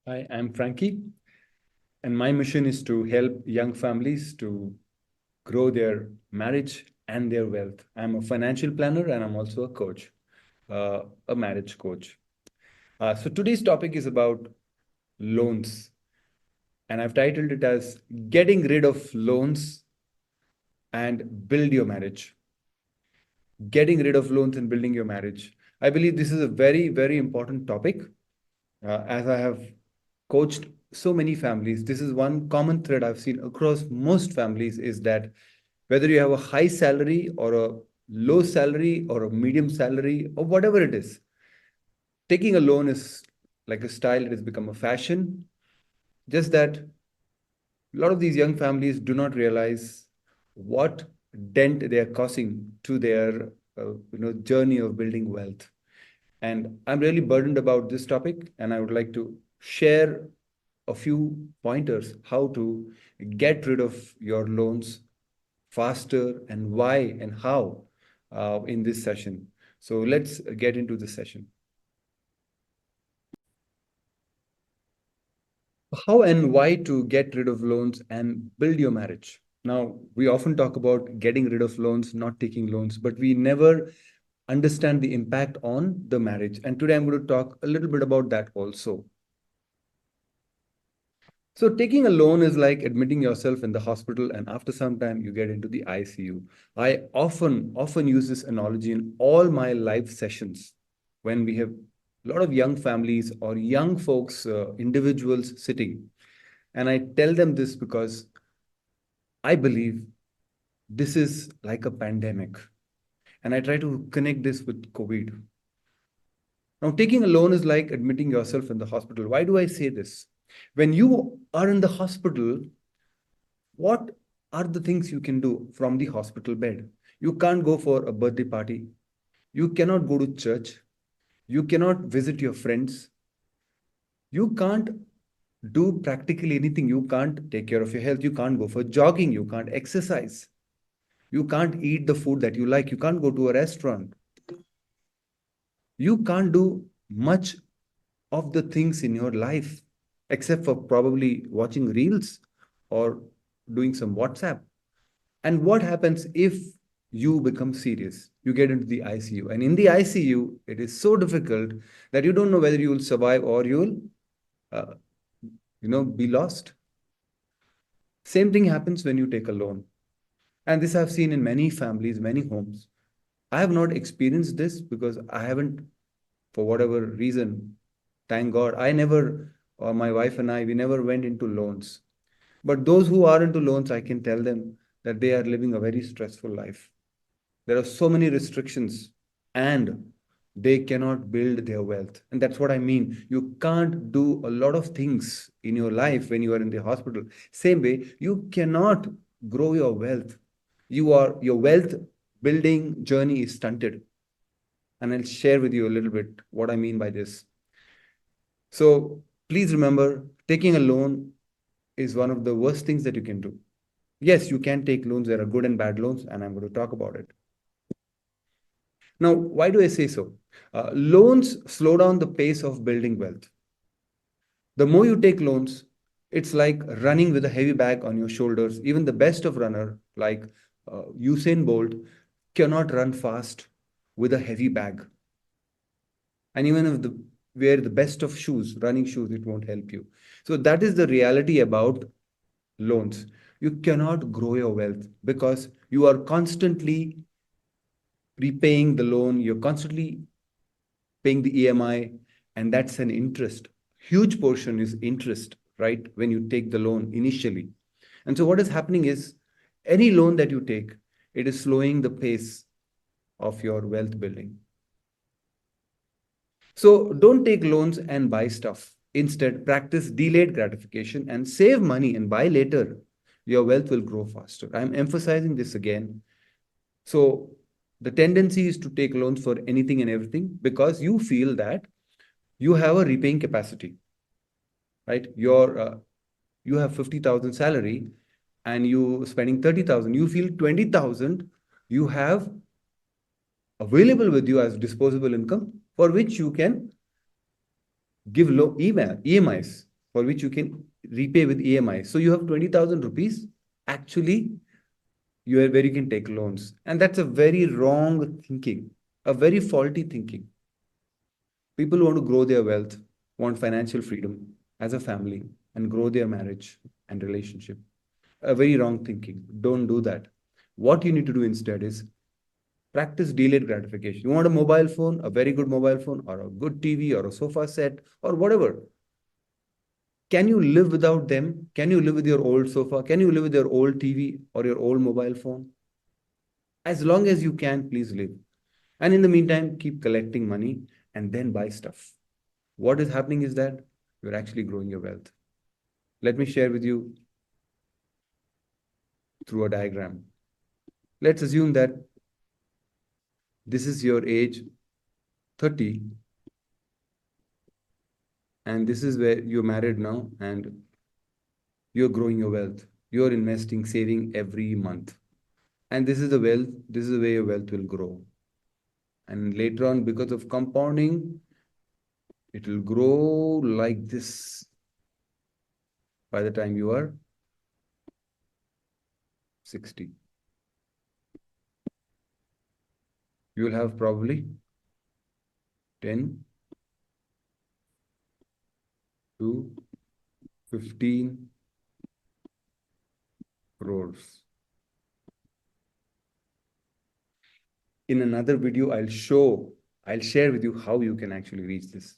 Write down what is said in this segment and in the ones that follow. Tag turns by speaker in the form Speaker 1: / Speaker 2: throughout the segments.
Speaker 1: Hi, I'm Frankie, and my mission is to help young families to grow their marriage and their wealth. I'm a financial planner and I'm also a coach, a marriage coach. So today's topic is about loans, and I've titled it as Getting Rid of Loans and Build Your Marriage. Getting rid of loans and building your marriage. I believe this is a very, very important topic. As I have coached so many families, this is one common thread I've seen across most families is that whether you have a high salary or a low salary or a medium salary or whatever it is, taking a loan is like a style, it has become a fashion. Just that a lot of these young families do not realize what dent they are causing to their journey of building wealth. And I'm really burdened about this topic, and I would like to share a few pointers how to get rid of your loans faster and why and how in this session. So let's get into the session. How and why to get rid of loans and build your marriage. Now, we often talk about getting rid of loans, not taking loans, but we never understand the impact on the marriage. And today I'm going to talk a little bit about that also. So taking a loan is like admitting yourself in the hospital and after some time you get into the ICU. I often use this analogy in all my live sessions when we have a lot of young families or young folks, individuals sitting. And I tell them this because I believe this is like a pandemic. And I try to connect this with COVID. Now, taking a loan is like admitting yourself in the hospital. Why do I say this? When you are in the hospital, what are the things you can do from the hospital bed? You can't go for a birthday party. You cannot go to church. You cannot visit your friends. You can't do practically anything. You can't take care of your health. You can't go for jogging. You can't exercise. You can't eat the food that you like. You can't go to a restaurant. You can't do much of the things in your life except for probably watching reels or doing some WhatsApp. And what happens if you become serious? You get into the ICU. And in the ICU, it is so difficult that you don't know whether you will survive or you'll, uh, be lost. Same thing happens when you take a loan. And this I've seen in many families, many homes. I have not experienced this because I haven't, for whatever reason, thank God, I never, or my wife and I, we never went into loans. But those who are into loans, I can tell them that they are living a very stressful life. There are so many restrictions and they cannot build their wealth. And that's what I mean. You can't do a lot of things in your life when you are in the hospital. Same way, you cannot grow your wealth. Your wealth building journey is stunted. And I'll share with you a little bit what I mean by this. So please remember, taking a loan is one of the worst things that you can do. Yes, you can take loans. There are good and bad loans, and I'm going to talk about it. Now, why do I say so? Loans slow down the pace of building wealth. The more you take loans, it's like running with a heavy bag on your shoulders. Even the best of runner, like Usain Bolt, cannot run fast with a heavy bag. And even if the wear the best of shoes, running shoes, it won't help you. So that is the reality about loans. You cannot grow your wealth because you are constantly repaying the loan, you're constantly paying the EMI, and that's an interest. Huge portion is interest, right? When you take the loan initially. And so what is happening is any loan that you take, it is slowing the pace of your wealth building. So don't take loans and buy stuff. Instead, practice delayed gratification and save money and buy later. Your wealth will grow faster. I'm emphasizing this again. So the tendency is to take loans for anything and everything because you feel that you have a repaying capacity, right? You have 50,000 salary and you spending 30,000. You feel 20,000 you have available with you as disposable income for which you can give low EMIs. for which you can repay with EMI. So you have 20,000 rupees actually you are where you can take loans. And that's a very wrong thinking, a very faulty thinking. People who want to grow their wealth, want financial freedom as a family, and grow their marriage and relationship. A very wrong thinking. Don't do that. What you need to do instead is practice delayed gratification. You want a mobile phone, a very good mobile phone, or a good TV, or a sofa set, or whatever. Can you live without them? Can you live with your old sofa? Can you live with your old TV or your old mobile phone? As long as you can, please live. And in the meantime, keep collecting money and then buy stuff. What is happening is that you're actually growing your wealth. Let me share with you through a diagram. Let's assume that this is your age 30, and this is where you're married now and you're growing your wealth. You're investing, saving every month. And this is the wealth, this is the way your wealth will grow. And later on, because of compounding, it will grow like this by the time you are 60. You will have probably 10 to 15 crores. In another video, I'll share with you how you can actually reach this.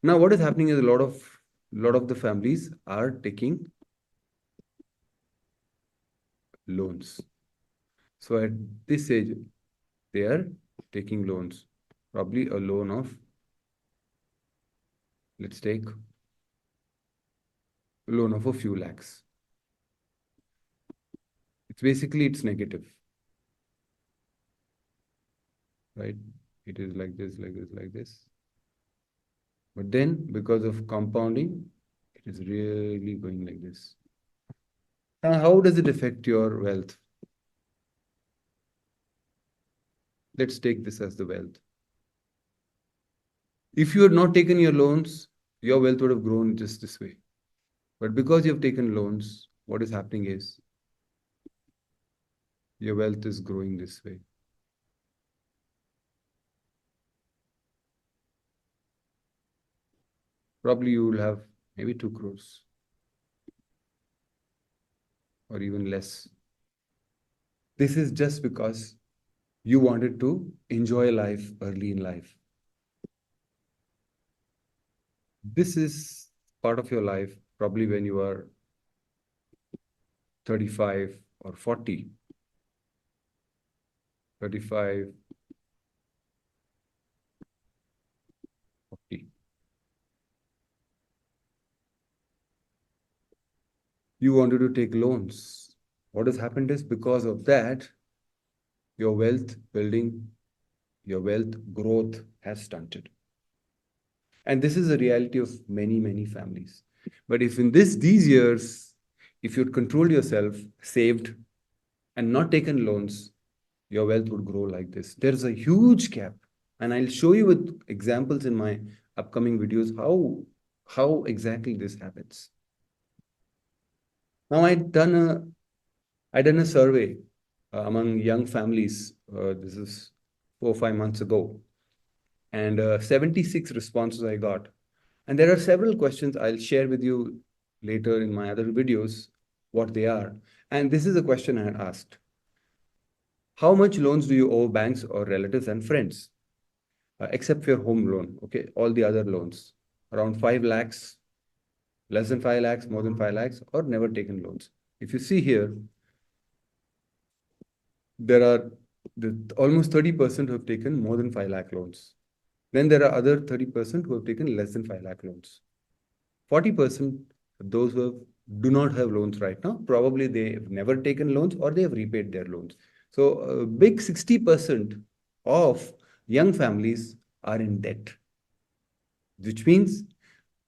Speaker 1: Now, what is happening is a lot of the families are taking loans. So at this age, they are taking loans, probably a loan of, let's take a loan of a few lakhs. It's negative, right? It is like this, like this, like this. But then because of compounding, it is really going like this. Now, how does it affect your wealth? Let's take this as the wealth. If you had not taken your loans, your wealth would have grown just this way. But because you have taken loans, what is happening is your wealth is growing this way. Probably you will have maybe 2 crores or even less. This is just because you wanted to enjoy life early in life. This is part of your life, probably when you are 35 or 40. 35, 40. You wanted to take loans. What has happened is because of that, your wealth building, your wealth growth has stunted. And this is the reality of many, many families. But if in these years, if you'd controlled yourself, saved, and not taken loans, your wealth would grow like this. There's a huge gap. And I'll show you with examples in my upcoming videos how exactly this happens. Now I done a survey among young families. This is 4 or 5 months ago, and 76 responses I got. And there are several questions I'll share with you later in my other videos, what they are. And this is a question I had asked. How much loans do you owe banks or relatives and friends? Except for your home loan, okay? All the other loans, around 5 lakhs, less than 5 lakhs, more than 5 lakhs, or never taken loans. If you see here, there are almost 30% who have taken more than 5 lakh loans. Then there are other 30% who have taken less than 5 lakh loans. 40% those do not have loans right now, probably they have never taken loans or they have repaid their loans. So a big 60% of young families are in debt, which means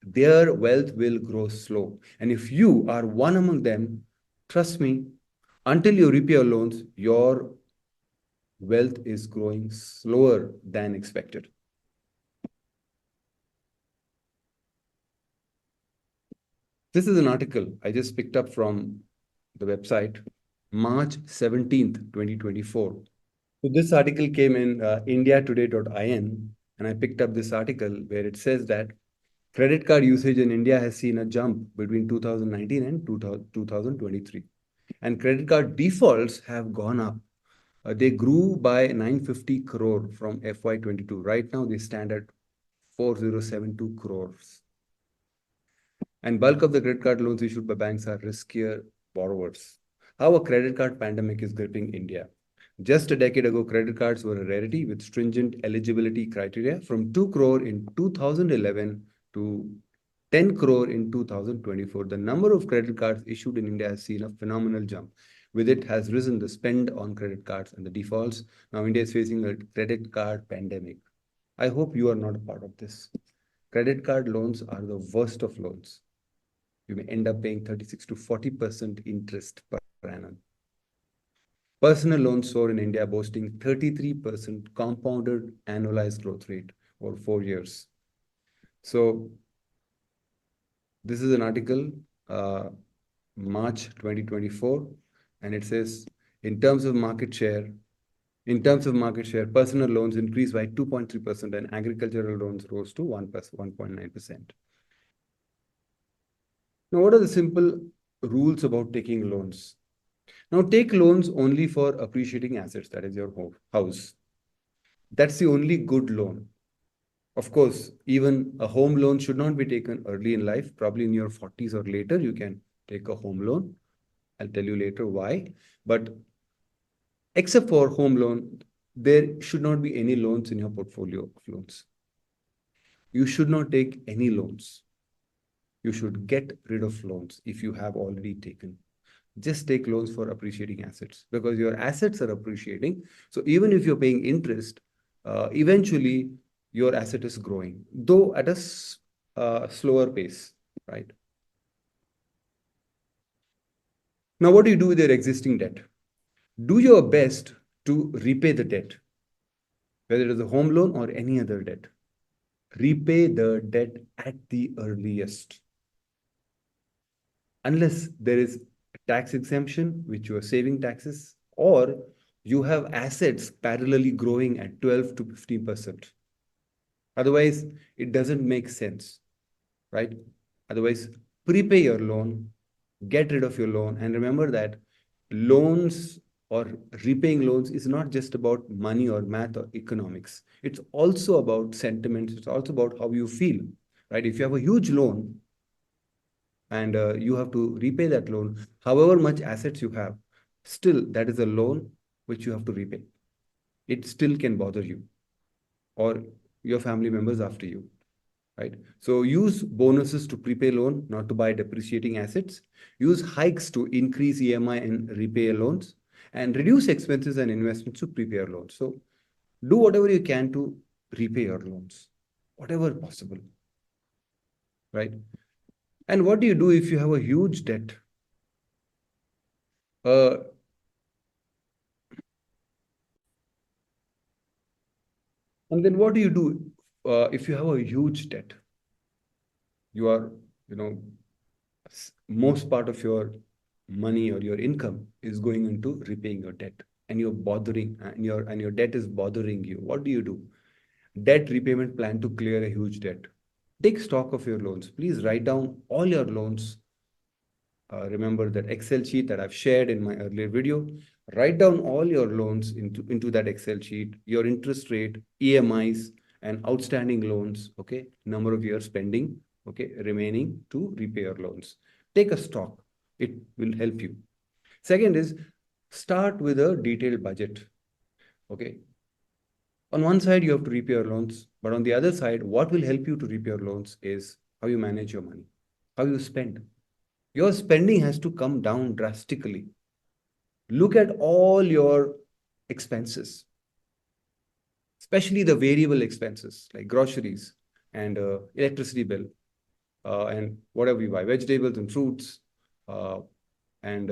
Speaker 1: their wealth will grow slow. And if you are one among them, trust me, until you repay your loans, your wealth is growing slower than expected. This is an article I just picked up from the website, March 17th, 2024. So this article came in indiatoday.in, and I picked up this article where it says that credit card usage in India has seen a jump between 2019 and 2023. And credit card defaults have gone up. They grew by 950 crore from FY22. Right now, they stand at 4072 crores. And bulk of the credit card loans issued by banks are riskier borrowers. How a credit card pandemic is gripping India. Just a decade ago, credit cards were a rarity with stringent eligibility criteria from 2 crore in 2011 to 10 crore in 2024. The number of credit cards issued in India has seen a phenomenal jump. With it has risen the spend on credit cards and the defaults. Now India is facing a credit card pandemic. I hope you are not a part of this. Credit card loans are the worst of loans. You may end up paying 36 to 40% interest per annum. Personal loans soar in India, boasting 33% compounded annualized growth rate over 4 years. So this is an article, March 2024, and it says, in terms of market share, personal loans increased by 2.3% and agricultural loans rose to 1.9%. Now, what are the simple rules about taking loans? Now, take loans only for appreciating assets, that is your house. That's the only good loan. Of course, even a home loan should not be taken early in life. Probably in your 40s or later, you can take a home loan. I'll tell you later why. But except for home loan, there should not be any loans in your portfolio of loans. You should not take any loans. You should get rid of loans if you have already taken. Just take loans for appreciating assets because your assets are appreciating. So even if you're paying interest, eventually your asset is growing, though at a slower pace, right? Now, what do you do with your existing debt? Do your best to repay the debt, whether it is a home loan or any other debt. Repay the debt at the earliest. Unless there is tax exemption, which you are saving taxes, or you have assets parallelly growing at 12 to 15%. Otherwise, it doesn't make sense, right? Otherwise, prepay your loan, get rid of your loan, and remember that loans or repaying loans is not just about money or math or economics. It's also about sentiments. It's also about how you feel, right? If you have a huge loan, and you have to repay that loan, however much assets you have, still that is a loan which you have to repay. It still can bother you or your family members after you, right? So use bonuses to prepay loan, not to buy depreciating assets. Use hikes to increase EMI and repay loans, and reduce expenses and investments to prepay your loans. So do whatever you can to repay your loans, whatever possible, right? And what do you do if you have a huge debt? Uh, and then what do you do if you have a huge debt? You are, you know, most part of your money or your income is going into repaying your debt, and you're bothering, and your debt is bothering you. What do you do? Debt repayment plan to clear a huge debt. Take stock of your loans. Please write down all your loans. Remember that Excel sheet that I've shared in my earlier video. Write down all your loans into that Excel sheet, your interest rate, EMIs, and outstanding loans, okay? Number of years pending, okay, remaining to repay your loans. Take a stock. It will help you. Second is start with a detailed budget, okay? On one side, you have to repay your loans, but on the other side, what will help you to repay your loans is how you manage your money, how you spend. Your spending has to come down drastically. Look at all your expenses, especially the variable expenses like groceries and electricity bill and whatever you buy, vegetables and fruits, uh, and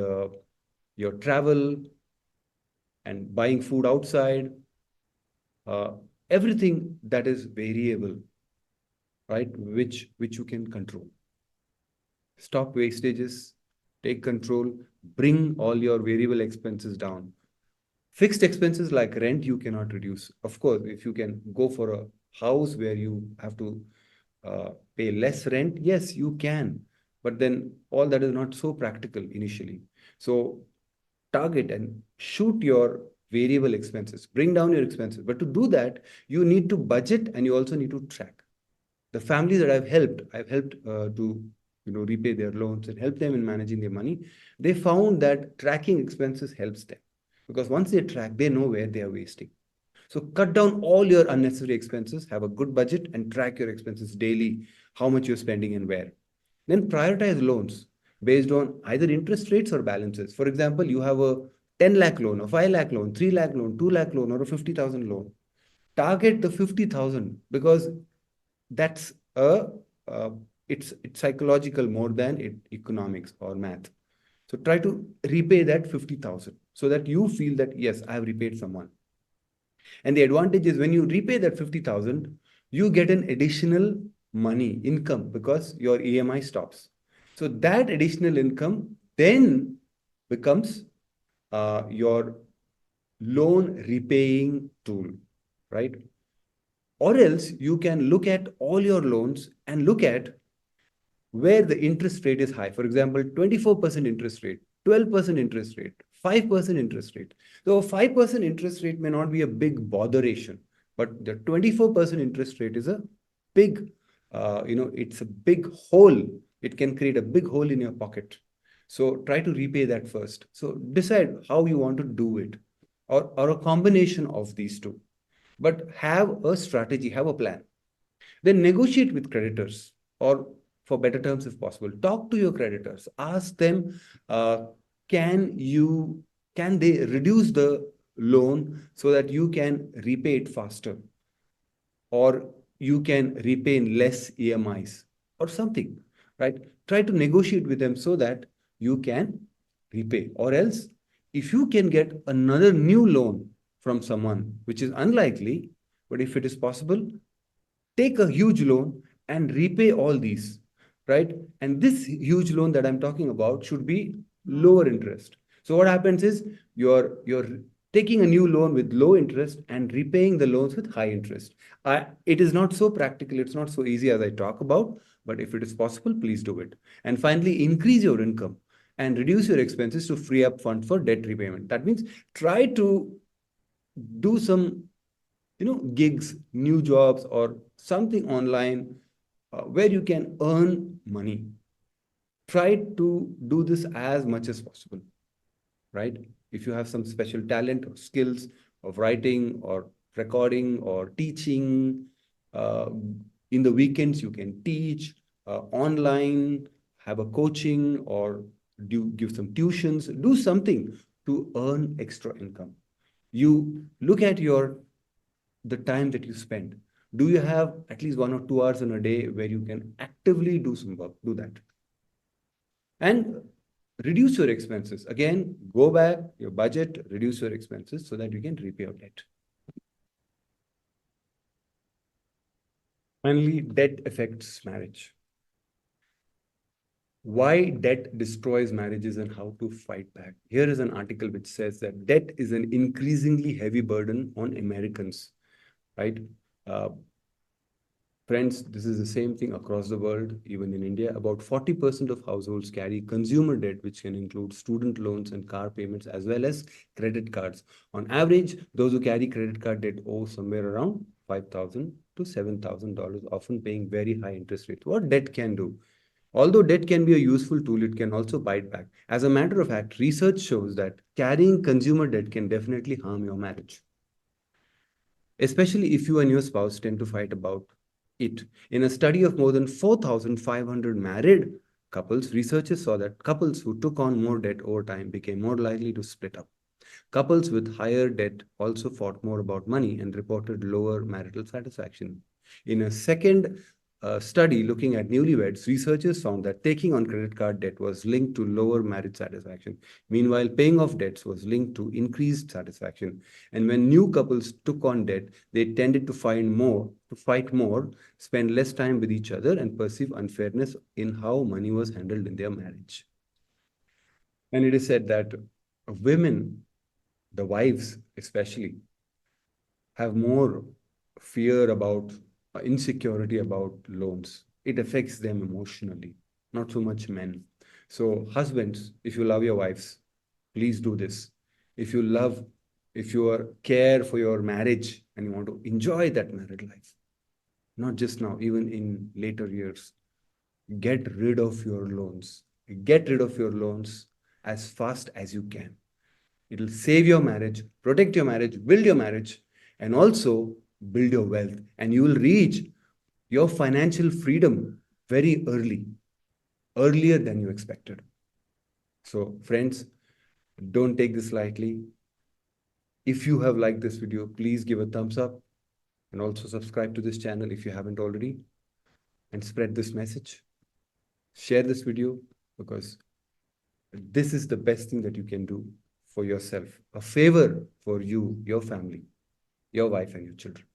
Speaker 1: your travel and buying food outside, uh, everything that is variable, right? Which you can control. Stop wastages, take control, bring all your variable expenses down. Fixed expenses like rent, you cannot reduce. Of course, if you can go for a house where you have to pay less rent, yes, you can. But then all that is not so practical initially. So target and shoot your variable expenses, bring down your expenses. But to do that, you need to budget and you also need to track. The families that I've helped to repay their loans and help them in managing their money. They found that tracking expenses helps them because once they track, they know where they are wasting. So cut down all your unnecessary expenses, have a good budget, and track your expenses daily, how much you're spending and where. Then prioritize loans based on either interest rates or balances. For example, you have a 10 lakh loan, a 5 lakh loan, 3 lakh loan, 2 lakh loan, or a 50,000 loan. Target the 50,000 because that's it's psychological more than economics or math. So try to repay that 50,000 so that you feel that yes, I have repaid someone. And the advantage is when you repay that 50,000, you get an additional money income because your EMI stops. So that additional income then becomes your loan repaying tool, right? Or else you can look at all your loans and look at where the interest rate is high. For example, 24% interest rate, 12% interest rate, 5% interest rate. So a 5% interest rate may not be a big botheration, but the 24% interest rate is a big, it's a big hole. It can create a big hole in your pocket. So try to repay that first. So decide how you want to do it or a combination of these two. But have a strategy, have a plan. Then negotiate with creditors or for better terms if possible. Talk to your creditors. Ask them, uh, can you can they reduce the loan so that you can repay it faster or you can repay in less EMIs or something, right? Try to negotiate with them so that you can repay. Or else, if you can get another new loan from someone, which is unlikely, but if it is possible, take a huge loan and repay all these, right? And this huge loan that I'm talking about should be lower interest. So what happens is you're taking a new loan with low interest and repaying the loans with high interest. It is not so practical, it's not so easy as I talk about, but if it is possible, please do it. And finally, increase your income and reduce your expenses to free up funds for debt repayment. That means try to do some gigs, new jobs, or something online where you can earn money. Try to do this as much as possible, right? If you have some special talent or skills of writing or recording or teaching, uh, in the weekends you can teach online, have a coaching or give some tuitions, do something to earn extra income. You look at the time that you spend. Do you have at least 1 or 2 hours in a day where you can actively do some work? Do that. And reduce your expenses. Again, go back, your budget, reduce your expenses so that you can repay your debt. Finally, debt affects marriage. Why debt destroys marriages and how to fight back. Here is an article which says that debt is an increasingly heavy burden on Americans, right? Uh, Friends, this is the same thing across the world, even in India. About 40% of households carry consumer debt, which can include student loans and car payments, as well as credit cards. On average, those who carry credit card debt owe somewhere around $5,000 to $7,000, often paying very high interest rates. What debt can do? Although debt can be a useful tool, it can also bite back. As a matter of fact, research shows that carrying consumer debt can definitely harm your marriage, especially if you and your spouse tend to fight about it. In a study of more than 4,500 married couples, researchers saw that couples who took on more debt over time became more likely to split up. Couples with higher debt also fought more about money and reported lower marital satisfaction. In a second a study looking at newlyweds, researchers found that taking on credit card debt was linked to lower marriage satisfaction. Meanwhile, paying off debts was linked to increased satisfaction. And when new couples took on debt, they tended to fight more, spend less time with each other, and perceive unfairness in how money was handled in their marriage. And it is said that women, the wives especially, have more fear about insecurity about loans. It affects them emotionally, not so much men. So, husbands, if you love your wives, please do this. If you love, if you are care for your marriage and you want to enjoy that married life, not just now, even in later years, get rid of your loans. Get rid of your loans as fast as you can. It'll save your marriage, protect your marriage, build your marriage, and also build your wealth. And you will reach your financial freedom very early, earlier than you expected. So, friends, don't take this lightly. If you have liked this video, please give a thumbs up and also subscribe to this channel if you haven't already, and spread this message. Share this video because this is the best thing that you can do for yourself, a favor for you, your family, your wife, and your children.